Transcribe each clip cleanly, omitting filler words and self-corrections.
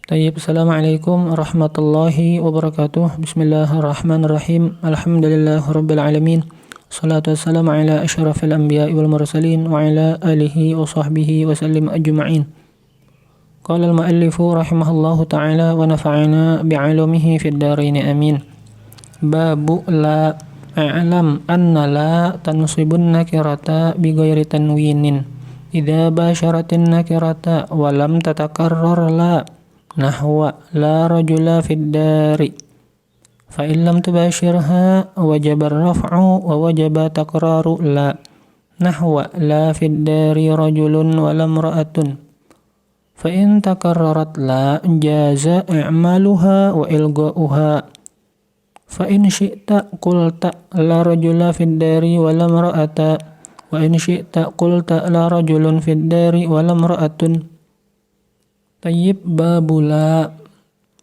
Tayyib, Assalamualaikum warahmatullahi wabarakatuh. Bismillahirrahmanirrahim. Alhamdulillah rabbil alamin. Salatu wassalamu ala asyrafil anbiya'i wal mursalin wa ala alihi wa sahbihi wa sallim ajma'in. Qala al-muallifu rahimahullahu ta'ala wa nafa'ana bi'alumihi fid dharain amin. Babu la a'lam anna la tansibun nakirata bighairi tanwinin. Idza basyaratin nakirata wa lam tatakarrar la nahwa la rajula fid dari fa in lam tubashirha wajaba raf'u wa wajaba takraru la nahwa la fid dari rajulun wa lam ra'atun fa in takarrarat la jaza i'maluha wa ilga'uha fa in syi'ta qulta la rajula fid dari wa lam ra'ata wa in syi'ta qulta la rajulun fid dari wa lam ra'atun. Tayyib, babula,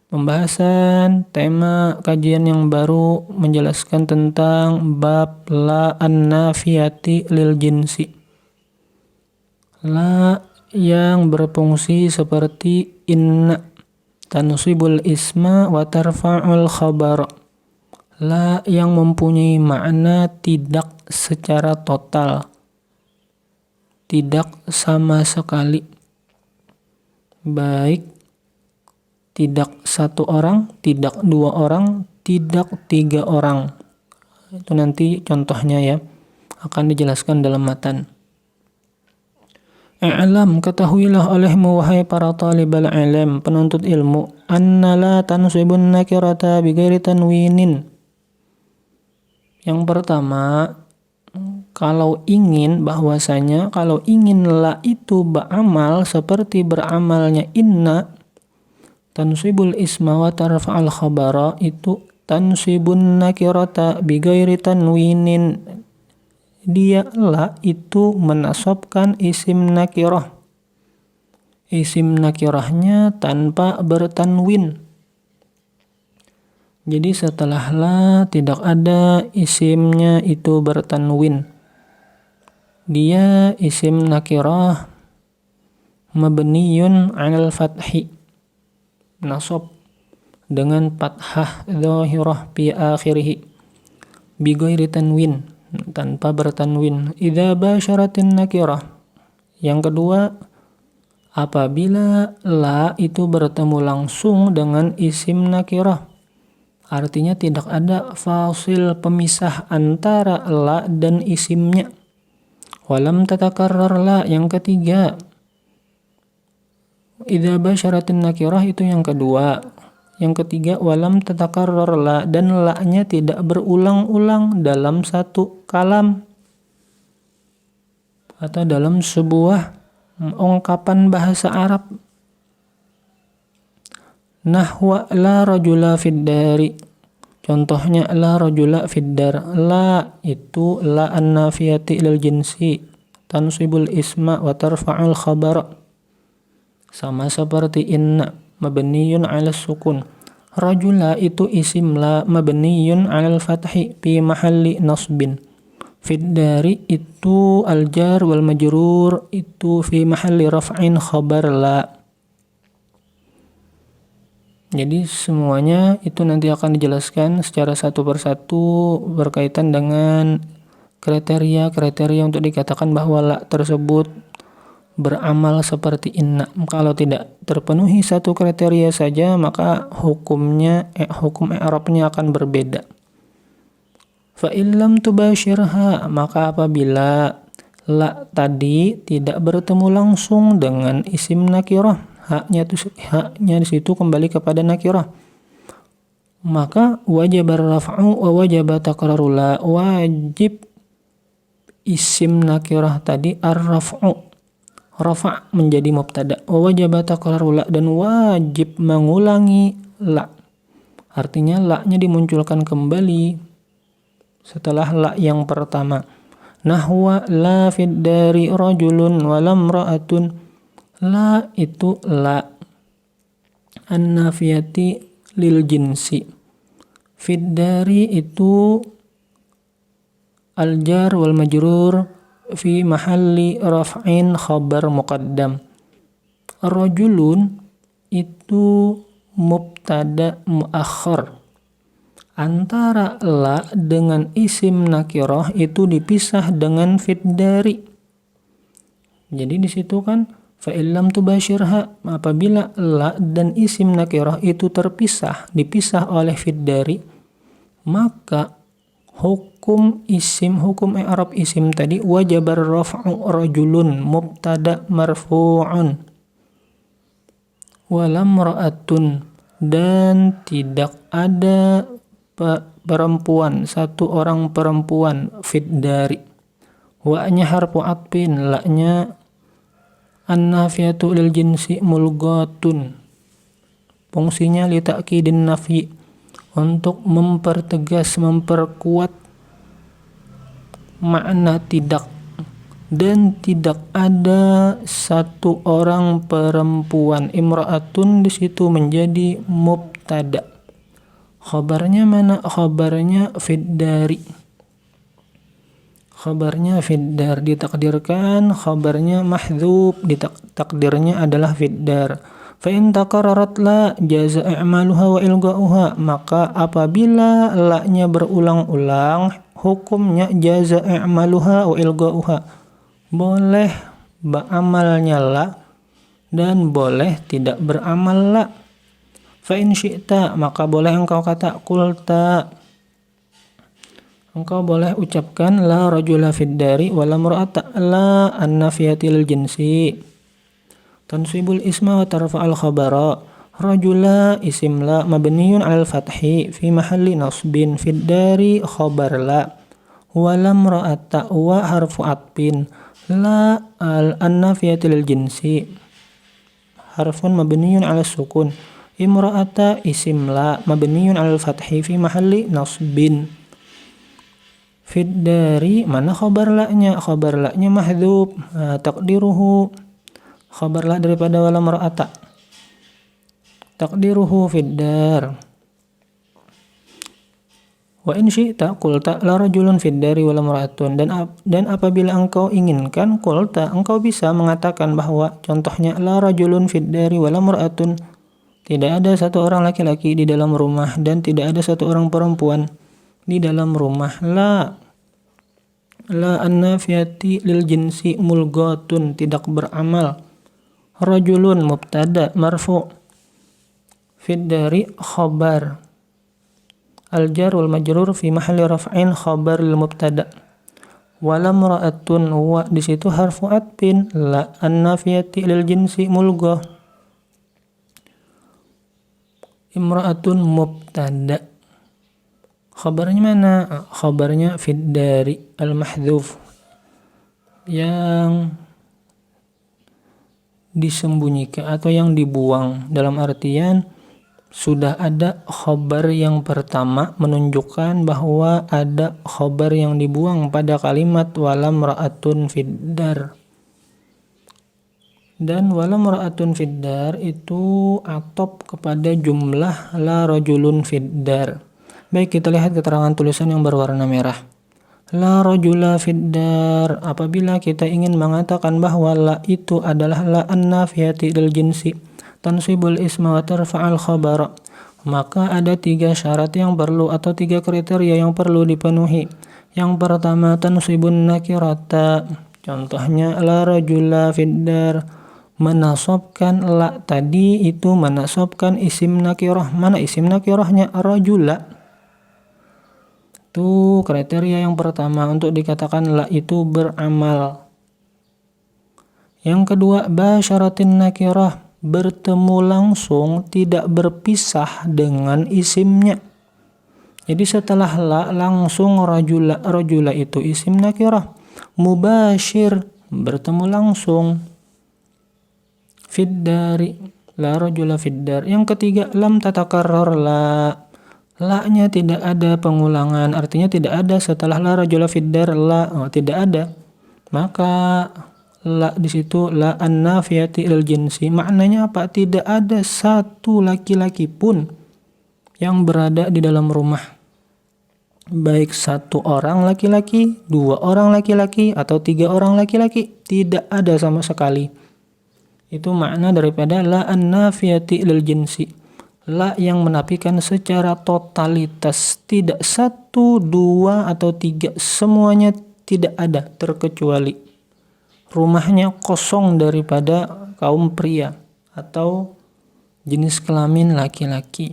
pembahasan tema kajian yang baru menjelaskan tentang bab la an-nafiyati lil jinsi. La yang berfungsi seperti inna, tansibul isma wa tarfa'ul khabar. La yang mempunyai makna tidak secara total, tidak sama sekali. Baik tidak satu orang, tidak dua orang, tidak tiga orang. Itu nanti contohnya ya, akan dijelaskan dalam matan. I'lam, ketahuilah olehmu wahai para talibal ilm, penuntut ilmu, anna la tansibun nakirata bighairi tanwinin. Yang pertama, kalau ingin la itu beramal seperti beramalnya inna, tansibul isma wa tarfa'al khabara, itu tansibun nakirata bighairi tanwinin. Dia la itu menasabkan isim nakirah. Isim nakirahnya tanpa bertanwin. Jadi setelah la tidak ada isimnya itu bertanwin. Dia isim nakirah mabniyun 'alal fathi, nasab dengan fathah dhahirah fi akhirih bighairi tanwin, tanpa bertanwin. Idza basyaratin nakirah. Yang kedua, apabila la itu bertemu langsung dengan isim nakirah, artinya tidak ada fasil pemisah antara la dan isimnya. Walam tatakarrar la, yang ketiga. Idza basyaratin nakirah itu yang kedua. Yang ketiga, walam tatakarrar la, dan la-nya tidak berulang-ulang dalam satu kalam atau dalam sebuah ungkapan bahasa Arab. Nahwa la rajula fid dari. Contohnya la rajula fid dar. La itu la an-nafiyati lil jinsi, tansibul isma wa tarfa'ul khabar. Sama seperti inna, mabniyun 'ala sukun. Rajula itu isim la mabniyun 'alal fathi fi mahalli nasbin. Fid dari itu al-jar wal majrur, itu fi mahalli raf'in khabar la. Jadi semuanya itu nanti akan dijelaskan secara satu persatu berkaitan dengan kriteria-kriteria untuk dikatakan bahwa la tersebut beramal seperti inna. Kalau tidak terpenuhi satu kriteria saja, maka hukum i'rabnya akan berbeda. Fa illam tubashirha, maka apabila la tadi tidak bertemu langsung dengan isim nakirah, haknya di situ kembali kepada nakirah, maka wajib raf'u wa wajib takraru la, wajib isim nakirah tadi ar-raf'u, rafa' menjadi mubtada, wa wajib takraru la, dan wajib mengulangi la. Artinya la-nya dimunculkan kembali setelah la yang pertama. Nahwa la fid dari rajulun wa lam ra'atun. La itu la an-nafiyati lil jinsi. Fid dari itu al-jar wal majrur fi mahalli raf'in khabar muqaddam. Rajulun itu mubtada muakhar. Antara la dengan isim nakirah itu dipisah dengan fiddari. Jadi di situ kan fa'illam tubashirha, apabila la dan isim nakirah itu dipisah oleh fiddari, maka hukum i'rab isim tadi wajabar raf'u rajulun mubtada marfu'un walam ra'atun, dan tidak ada perempuan, satu orang perempuan, fiddari. Wa-nya harfu atfin, la-nya an-nafiyatu lil jinsi mulghatun. Fungsinya li ta'kidin nafyi, untuk mempertegas, memperkuat makna tidak. Dan tidak ada satu orang perempuan. Imra'atun di situ menjadi mubtada. Khabarnya mana? Khabarnya fiddari. Khabarnya fiddar, ditakdirkan khabarnya mahdzub, takdirnya adalah fiddar. Fa in takarrarat la jaza i'maluha wa ilga'uha, maka apabila la-nya berulang-ulang, hukumnya jaza i'maluha wa ilga'uha. Boleh beramalnya la dan boleh tidak beramal la. Fa in syi'ta, maka boleh engkau kata qulta. Engkau boleh ucapkan la rajula fiddari wa la mar'ata la an-nafiyatil jinsi. Tansibul isma wa tarfa'al khabara. Rajula isim la mabniyun 'alal fathi fi mahalli nasbin, fiddari khabar la. Wa la mar'ata wa harfu atfin, la an-nafiyatil jinsi harfun mabniyun 'ala sukun. Imra'ata isim la mabniyun 'alal fathi fi mahalli nasbin. Fiddari, mana khabar la-nya? Khabar la-nya mahdzub, takdiruhu khabar la daripada wala mar'ata. Takdiruhu fiddar. Wa in syi'ta qulta la rajulun fiddari wala mar'atun, dan apabila engkau inginkan qulta, engkau bisa mengatakan bahwa contohnya la rajulun fiddari wala mar'atun, tidak ada satu orang laki-laki di dalam rumah dan tidak ada satu orang perempuan di dalam rumah. La an-nafiyati lil jinsi mulghatun, tidak beramal. Rajulun mubtada marfu, fiddari khabar. Al-jar wal majrur fi mahalli raf'in khabar lil mubtada. Wala mar'atun, wa di situ harfu atfin, la an-nafiyati lil jinsi mulghah. Imra'atun mubtada. Khabarnya mana? Khabarnya fiddari al-mahdzuf, yang disembunyikan atau yang dibuang, dalam artian sudah ada khabar yang pertama menunjukkan bahwa ada khabar yang dibuang pada kalimat walam ra'atun fiddar. Dan walam ra'atun fiddar itu atop kepada jumlah la rajulun fiddar. Baik, kita lihat keterangan tulisan yang berwarna merah. La rajula fiddar, apabila kita ingin mengatakan bahwa la itu adalah la an-nafiyati lil jinsi, tansibul isma wa tarfa'al khabara, maka ada 3 syarat yang perlu atau 3 kriteria yang perlu dipenuhi. Yang pertama, tansibun nakirata, contohnya la rajula fiddar, menasabkan la tadi itu menasabkan isim nakirah. Mana isim nakirahnya? Rajula. Itu kriteria yang pertama untuk dikatakan la itu beramal. Yang kedua, basyaratin nakirah, bertemu langsung, tidak berpisah dengan isimnya. Jadi setelah la langsung rajula. Rajula itu isim nakirah. Mubashir, bertemu langsung. Fiddari, la rajula fiddar. Yang ketiga, lam tatakarrar la. La-nya tidak ada pengulangan, artinya tidak ada setelah la rajula fiddar la, tidak ada. Maka la di situ la an-nafiyati lil jinsi. Maknanya apa? Tidak ada satu laki-laki pun yang berada di dalam rumah. Baik 1 orang laki-laki, 2 orang laki-laki, atau 3 orang laki-laki, tidak ada sama sekali Itu makna daripada la an-nafiyati lil jinsi. La yang menafikan secara totalitas, tidak satu, dua, atau tiga, semuanya tidak ada terkecuali rumahnya kosong daripada kaum pria atau jenis kelamin laki-laki.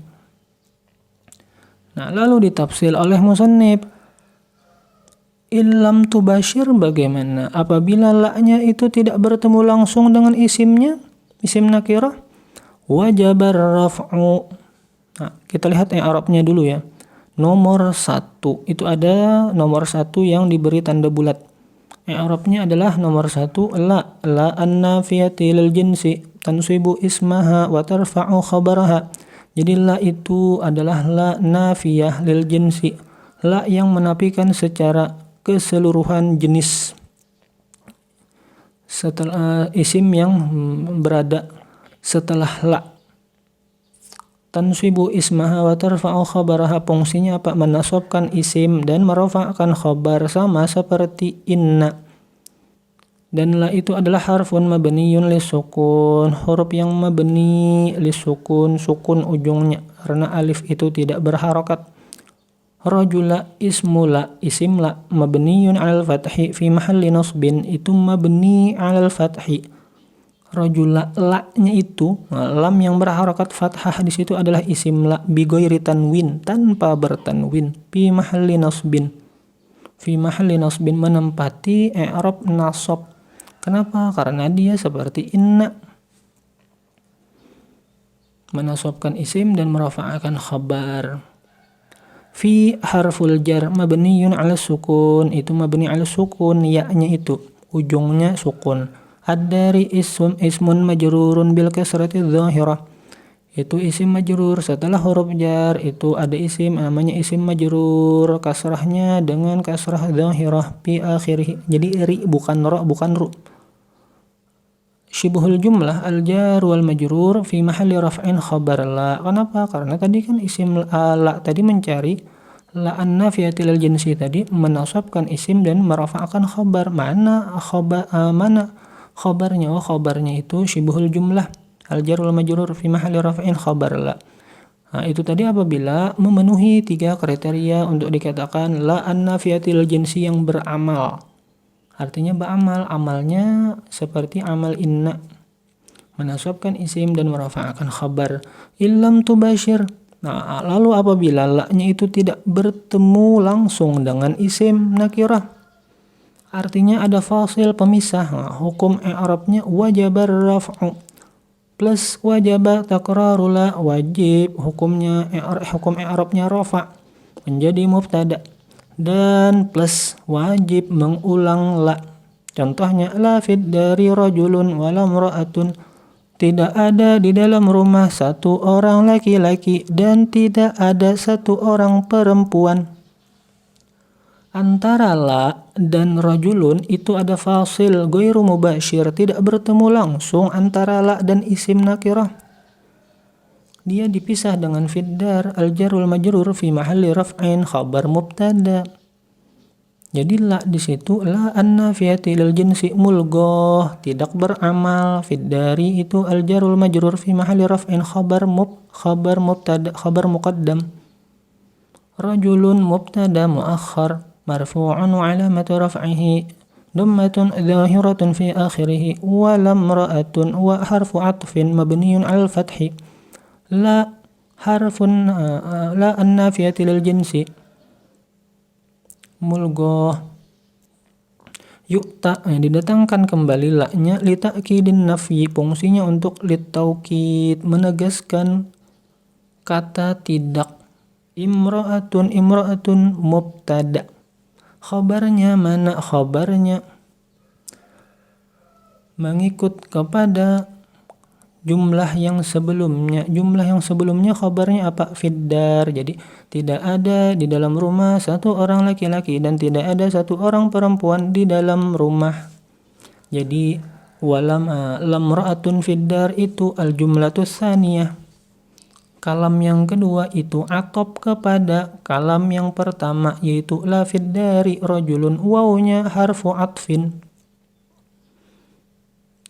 Nah, lalu ditafsir oleh musannif, illam tubashir bagaimana apabila la-nya itu tidak bertemu langsung dengan isimnya, isim nakirah, wajabar raf'u. Nah, kita lihat i'rabnya dulu ya. Nomor 1 itu ada nomor 1 yang diberi tanda bulat. I'rabnya adalah nomor 1 la an-nafiyati lil jinsi tansibu ismaha wa tarfa'u khabaraha. Jadi la itu adalah la nafiyah lil jinsi, la yang menafikan secara keseluruhan jenis. Setelah isim yang berada setelah la. Tansibu ismaha wa tarfa'u khabaraha, fungsinya apa? Menasabkan isim dan merafa'kan khabar, sama seperti inna. Dan la itu adalah harfun mabniyun lisukun, huruf yang mabni lisukun, sukun ujungnya karena alif itu tidak berharokat. Rajula ismula, isim la mabniyun 'alal fathi fi mahalli nasbin, itu mabni 'alal fathi. Rajula, la-nya itu lam yang berharokat fathah di situ adalah isim la bi ghairi tanwin, tanpa bertanwin, fi mahalli nasbin. Fi mahalli nasbin menempati i'rab nasab. Kenapa? Karena dia seperti inna, menasabkan isim dan merafa'akan khabar. Fi harful jar mabniyun 'ala sukun, itu mabni 'ala sukun, ya-nya itu ujungnya sukun. Ad-dari ismun majrurun bil kasrati dzahirah, itu isim majrur setelah huruf jar itu ada isim namanya isim majrur, kasrahnya dengan kasrah dzahirah fi akhirih. Jadi ri bukan ra, bukan ru. Syibhul jumlah al-jar wal majrur fi mahalli raf'in khabar la. Kenapa? Karena tadi kan isim la tadi mencari la an-nafiyati lil jinsi tadi menasabkan isim dan merafa'kan khabar. Mana khabarnya? Oh, khabarnya itu syibhul jumlah al-jar wal majrur fi mahalli raf'in khabar la. Nah, itu tadi apabila memenuhi 3 kriteria untuk dikatakan la an-nafiyati lil jinsi yang beramal. Artinya beramal, amalnya seperti amal inna, menasabkan isim dan merafa'akan khabar. Illam tubashir. Nah, lalu apabila la-nya itu tidak bertemu langsung dengan isim nakirah, artinya ada fasil pemisah. Nah, hukum i'rabnya wajabar raf'u plus wajaba takrarula, wajib hukum i'rabnya rafa menjadi mubtada, dan plus wajib mengulang la. Contohnya la fid dari rajulun wala mra'atun, tidak ada di dalam rumah satu orang laki-laki dan tidak ada satu orang perempuan. Antara la dan rajulun itu ada fasil ghairu mubashir, tidak bertemu langsung antara la dan isim nakirah. Dia dipisah dengan fiddar al-jar wal majrur fi mahalli raf'in khabar mubtada. Jadi la di situ la an-nafiyati lil jinsi mulghah, tidak beramal. Fiddari itu al-jar wal majrur fi mahalli raf'in khabar mubtada, khabar muqaddam. Rajulun mubtada muakhar marfu'un wa alamatu raf'ihi dammatun dhahiratun fi akhirih, wa lam ra'atun wa harfu 'athfin mabniyun 'alal fathi. La harfun la an-nafiyati lil jinsi mulghah yu'ta, didatangkan kembali la-nya li ta'kidin nafyi, fungsinya untuk litaukid, menegaskan kata tidak. Imra'atun mubtada, khabarnya mana? Khabarnya mengikut kepada jumlah yang sebelumnya. Jumlah yang sebelumnya khabarnya apa? Fiddar. Jadi tidak ada di dalam rumah satu orang laki-laki dan tidak ada satu orang perempuan di dalam rumah. Jadi walam lamra'atun fiddar itu al-jumlatus tsaniyah. Kalam yang kedua itu atop kepada kalam yang pertama, yaitu la fiddari rajulun, wawnya harfu atfin.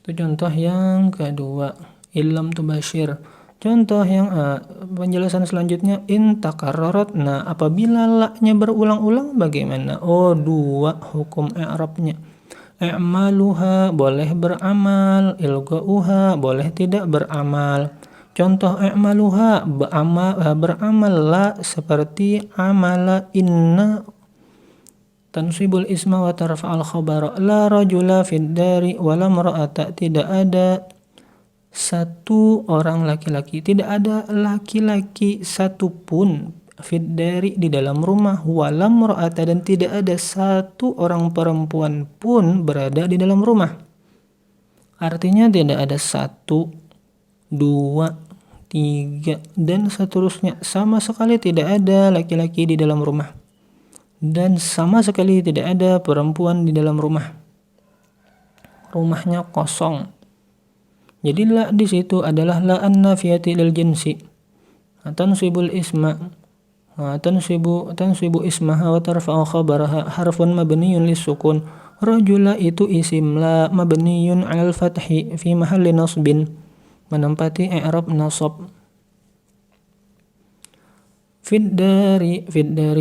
Itu contoh yang kedua. Illam tubashir. Contoh yang penjelasan selanjutnya in takarrarat. Nah, apabila la-nya berulang-ulang bagaimana? Oh, dua hukum i'rabnya. I'maluha boleh beramal, ilga'uha boleh tidak beramal. Contoh i'maluha beramal la seperti amala inna tansibul isma wa tarfa'al khabara. La rajula fid dari wala mar'ata. Tidak ada satu orang laki-laki, tidak ada laki-laki satupun fid dari di dalam rumah, wala mar'ata dan tidak ada satu orang perempuan pun berada di dalam rumah. Artinya tidak ada satu, dua, tiga, dan seterusnya. Sama sekali tidak ada laki-laki di dalam rumah. Dan sama sekali tidak ada perempuan di dalam rumah. Rumahnya kosong. Jadi la di situ adalah la an-nafiyati lil jinsi. Tansibul isma. Tansibu ismaha wa tarfa'u khabaraha harfun mabniyun lis-sukun. Rajula itu isim la mabniyun 'alal fathi fi mahalli nasbin. Menempati i'rab nasab. Fid dari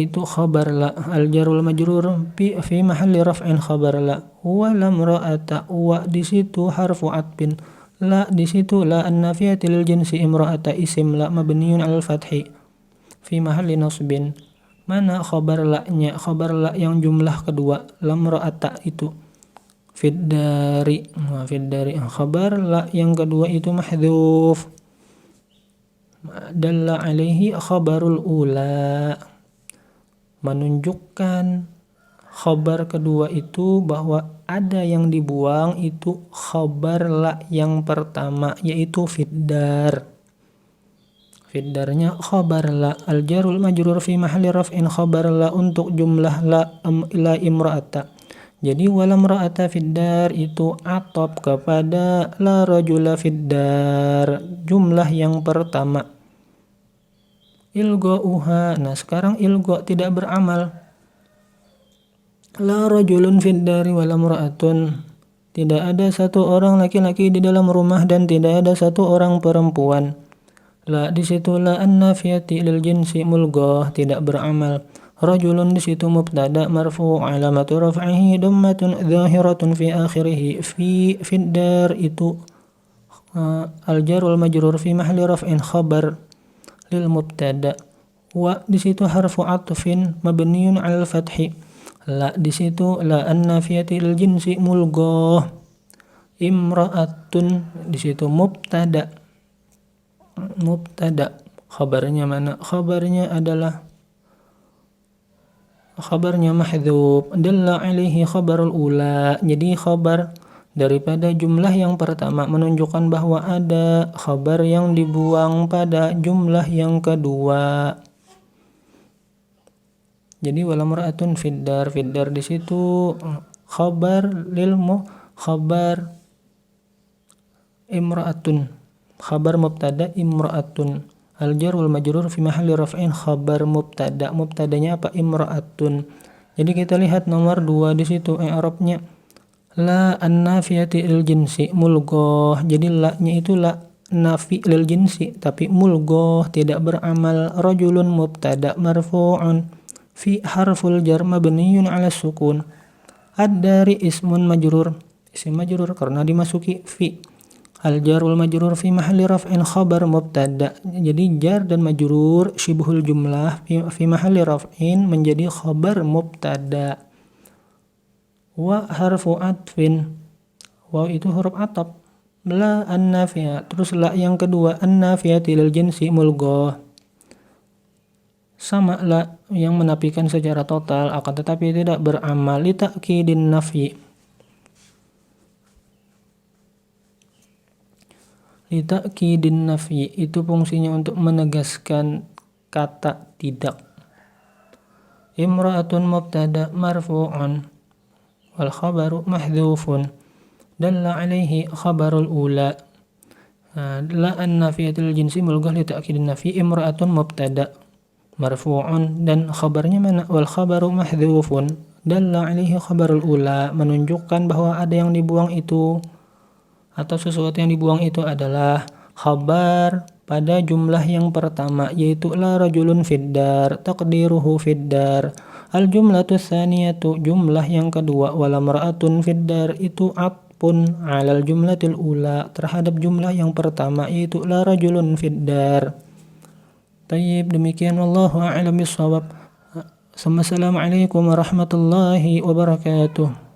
itu khabar la al-jarul majrur fi mahalli raf'in khabar la wa lam ra'ata wa di situ harfu atbin. La di situ la an-nafiyati lil jinsi imra'ata isim la mabniyun 'alal fathi fi mahalli nasbin. Mana khabar la-nya? Khabar la yang jumlah kedua, lam ra'ata itu. Fid dari khabar la yang kedua itu mahdhuf. Dalla alaihi khabarul ula. Menunjukkan khabar kedua itu bahwa ada yang dibuang itu khabar la yang pertama yaitu fiddar. Fiddarnya khabar la al-jarul majrur fi mahalli raf'in khabar la untuk jumlah la imra'ata. Jadi wala imra'ata fiddar itu atop kepada la rajula fiddar jumlah yang pertama. Ilga'uha. Nah, sekarang ilga tidak beramal. La rajulun fiddari wala imra'atun. Tidak ada satu orang laki-laki di dalam rumah dan tidak ada satu orang perempuan. La di situ la an-nafiyati lil jinsi mulghah tidak beramal. Rajulun di situ mubtada marfu' alamatu raf'ihi dhammatun dhahiratun fi akhirih. Fiddar itu al-jar wal majrur fi mahalli raf'in khabar lil mubtada. Wa di situ harfu atfin mabniyun 'alal fathi. La di situ la an-nafiyati lil jinsi mulghah. Imra'atun di situ mubtada. Khabarnya mana? Khabarnya mahdhuf. Dalla alaihi khabarul ula. Jadi khabar daripada jumlah yang pertama menunjukkan bahwa ada khabar yang dibuang pada jumlah yang kedua. Jadi wala mar'atun fiddar di situ khabar imra'atun. Khabar mubtada imra'atun. Al-jar wal majrur fi mahalli raf'in khabar mubtada. Mubtadanya apa? Imra'atun. Jadi kita lihat nomor 2 di situ i'rabnya la an-nafiyati lil jinsi mulghah. Jadi la-nya itu la nafi lil jinsi tapi mulghah tidak beramal. Rajulun mubtada marfu'un fi harful jar mabniyun 'ala sukun. Ad-dari ismun majrur. Isim majrur karena dimasuki fi. Al-jar wal majrur fi mahalli raf'in khabar mubtada. Jadi jar dan majrur syibhul jumlah fi mahalli raf'in menjadi khabar mubtada. Wa harfu atfin. Wa itu huruf ataf. La an-nafiyah. Terus la yang kedua an-nafiyati lil jinsi mulghah. Sama la yang menafikan secara total akan tetapi tidak beramal li ta'kidin nafyi. Li ta'kidin nafyi itu fungsinya untuk menegaskan kata tidak. Imra'atun mubtada marfu'un wal khabaru mahdhufun dalla alaihi khabarul ula. La an-nafiyatul jinsi mulghah li ta'kidin nafyi. Imra'atun mubtada marfu'un dan khabarnya mana? Wal khabaru mahdhufun dalla alaihi khabarul ula menunjukkan bahwa ada yang dibuang itu atau sesuatu yang dibuang itu adalah khabar pada jumlah yang pertama, yaitu la rajulun fiddar, taqdiruhu fiddar. Al jumlatu tsaniyatu, jumlah yang kedua, wala mar'atun fiddar, itu atpun alal jumlatil ula, terhadap jumlah yang pertama, yaitu la rajulun fiddar. Tayyib, demikian wallahu a'lam bishawab. Assalamualaikum warahmatullahi wabarakatuh.